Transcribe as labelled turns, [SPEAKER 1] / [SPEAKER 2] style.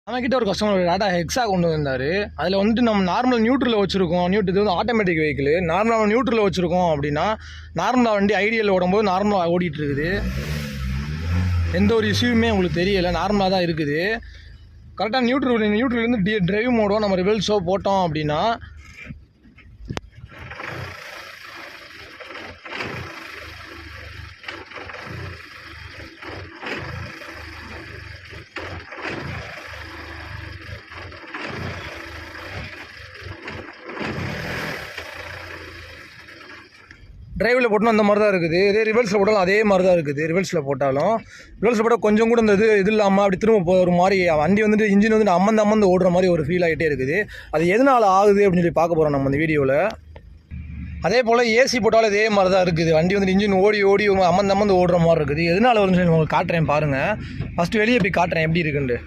[SPEAKER 1] நம்மக்கிட்ட ஒரு customer Tata hexa கொண்டு வந்தார். அதில் வந்துட்டு நம்ம நார்மல் நியூட்ரலில் வச்சுருக்கோம். இது வந்து ஆட்டோமேட்டிக் வெஹிக்கிள். நார்மலாக நியூட்ரலில் வச்சுருக்கோம் அப்படின்னா நார்மலாக வண்டி ஐடியல் ஓடும்போது நார்மலாக ஓடிட்டு இருக்குது. எந்த ஒரு இஷ்யூமே உங்களுக்கு தெரியலை, நார்மலாக தான் இருக்குது. கரெக்டாக நியூட்ரலேருந்து டிரைவ் மோடோ நம்ம ரிவல்ஸோ போட்டோம் அப்படின்னா டிரைவில் போட்டோம் அந்த மாதிரி தான் இருக்குது. இதே ரிவர்ஸில் போட்டாலும் அதே மாதிரி தான் இருக்குது. ரிவர்ஸில் போட்டால் கொஞ்சம் கூட இந்த இது இல்லாமல் அப்படி திரும்ப ஒரு மாதிரி வண்டி வந்துட்டு இன்ஜின் வந்துட்டு அம்மந்து ஓடுற மாதிரி ஒரு ஃபீல் ஆகிட்டே இருக்குது. அது எதனால் ஆகுது அப்படின்னு சொல்லி பார்க்க போகிறோம் நம்ம இந்த வீடியோவில். அதே போல் ஏசி போட்டாலும் இதே மாதிரி தான் இருக்குது. வண்டி வந்துட்டு இன்ஜின் ஓடி அம்மந்து ஓடுற மாதிரி இருக்குது. எதனால் வருதுன்னு சொல்லி உங்களுக்கு காட்டுறேன் பாருங்கள். ஃபஸ்ட்டு வெளியே போய் காட்டுறேன் எப்படி இருக்குன்ட்டு.